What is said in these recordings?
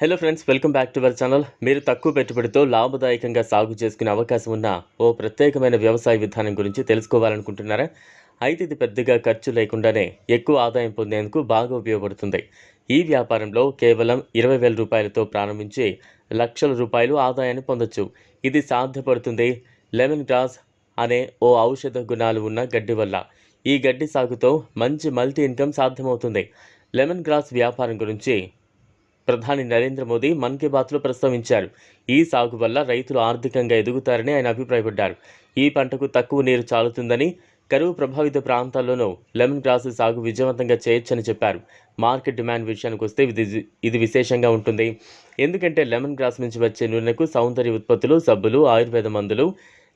Hello friends, welcome back to our channel. మీరు తక్కువ పెట్టుబడితో లాభదాయకంగా సాగు చేసుకునే అవకాశం ఉన్న ఓ ప్రత్యేకమైన వ్యవసాయ విధానం గురించి తెలుసుకోవాలనుకుంటున్నారా? అయితే ఇది పెద్దగా ఖర్చు లేకుండానే ఎక్కువ ఆదాయం పొందేందుకు బాగా ఉపయోగపడుతుంది. ఈ వ్యాపారంలో కేవలం 20,000 రూపాయలతో ప్రారంభించి లక్షల రూపాయలు ఆదాయాన్ని పొందొచ్చు. ఇది సాధ్యపడుతుంది లెమన్ గ్రాస్ అనే ఓ ఔషధ గుణాలు ఉన్న గడ్డి వల్ల. ఈ గడ్డి సాగుతో మంచి మల్టీ ఇన్కమ్ సాధ్యమవుతుంది. లెమన్ గ్రాస్ వ్యాపారం గురించి ప్రధాని నరేంద్ర మోదీ మన్ కీ బాత్లో ప్రస్తావించారు. ఈ సాగు వల్ల రైతులు ఆర్థికంగా ఎదుగుతారని ఆయన అభిప్రాయపడ్డారు. ఈ పంటకు తక్కువ నీరు చాలుతుందని, కరువు ప్రభావిత ప్రాంతాల్లోనూ లెమన్ గ్రాస్ సాగు విజయవంతంగా చేయొచ్చని చెప్పారు. మార్కెట్ డిమాండ్ విషయానికి వస్తే ఇది విశేషంగా ఉంటుంది. ఎందుకంటే లెమన్ గ్రాస్ నుంచి వచ్చే నూనెకు సౌందర్య ఉత్పత్తులు, సబ్బులు, ఆయుర్వేద మందులు,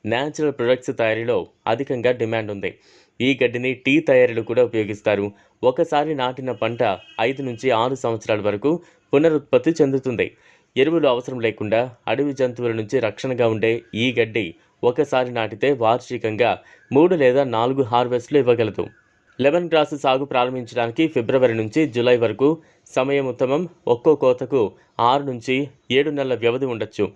న్యాచురల్ ప్రొడక్ట్స్ తయారీలో అధికంగా డిమాండ్ ఉంది. ఈ గడ్డిని టీ తయారీలో కూడా ఉపయోగిస్తారు. ఒకసారి నాటిన పంట 5 నుంచి 6 సంవత్సరాల వరకు పునరుత్పత్తి చెందుతుంది. ఎరువులు అవసరం లేకుండా అడవి జంతువుల నుంచి రక్షణగా ఉండే ఈ గడ్డి ఒకసారి నాటితే వార్షికంగా 3 లేదా 4 హార్వెస్ట్లు ఇవ్వగలదు. లెమన్ గ్రాస్ సాగు ప్రారంభించడానికి ఫిబ్రవరి నుంచి జూలై వరకు సమయం ఉత్తమం. ఒక్కో కోతకు 6 నుంచి 7 నెలల వ్యవధి ఉండొచ్చు.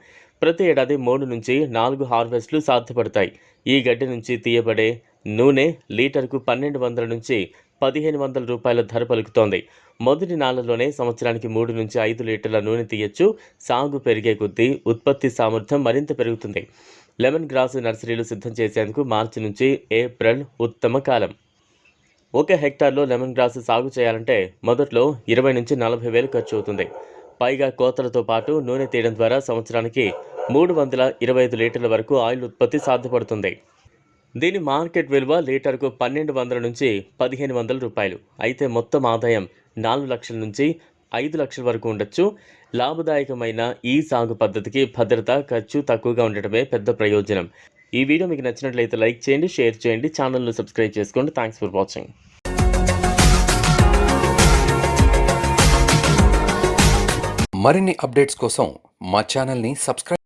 ప్రతి ఏడాది 3 నుంచి 4 హార్వెస్ట్లు సాధ్యపడతాయి. ఈ గడ్డి నుంచి తీయబడే నూనె లీటర్కు 1,200 నుంచి 1,500 రూపాయల ధర పలుకుతోంది. మొదటి నాళ్లలోనే సంవత్సరానికి 3 నుంచి 5 లీటర్ల నూనె తీయొచ్చు. సాగు పెరిగే కొద్దీ ఉత్పత్తి సామర్థ్యం మరింత పెరుగుతుంది. లెమన్ గ్రాస్ నర్సరీలు సిద్ధం చేసేందుకు మార్చి నుంచి ఏప్రిల్ ఉత్తమ కాలం. 1 హెక్టార్లో లెమన్ గ్రాస్ సాగు చేయాలంటే మొదట్లో 20 నుంచి 40 వేలు ఖర్చు అవుతుంది. పైగా కోతలతో పాటు నూనె తీయడం ద్వారా సంవత్సరానికి 325 లీటర్ల వరకు ఆయిల్ ఉత్పత్తి సాధ్యపడుతుంది. దీని మార్కెట్ విలువ లీటర్కు 1,200 నుంచి 1,500 రూపాయలు. అయితే మొత్తం ఆదాయం 4 లక్షల నుంచి 5 లక్షల వరకు ఉండొచ్చు. లాభదాయకమైన ఈ సాగు పద్ధతికి భద్రత, ఖర్చు తక్కువగా ఉండటమే పెద్ద ప్రయోజనం. ఈ వీడియో మీకు నచ్చినట్లయితే లైక్ చేయండి, షేర్ చేయండి, ఛానల్ను సబ్స్క్రైబ్ చేసుకోండి. Thanks for watching. మరిన్ని అప్డేట్స్ కోసం మా ఛానల్ని సబ్స్క్రైబ్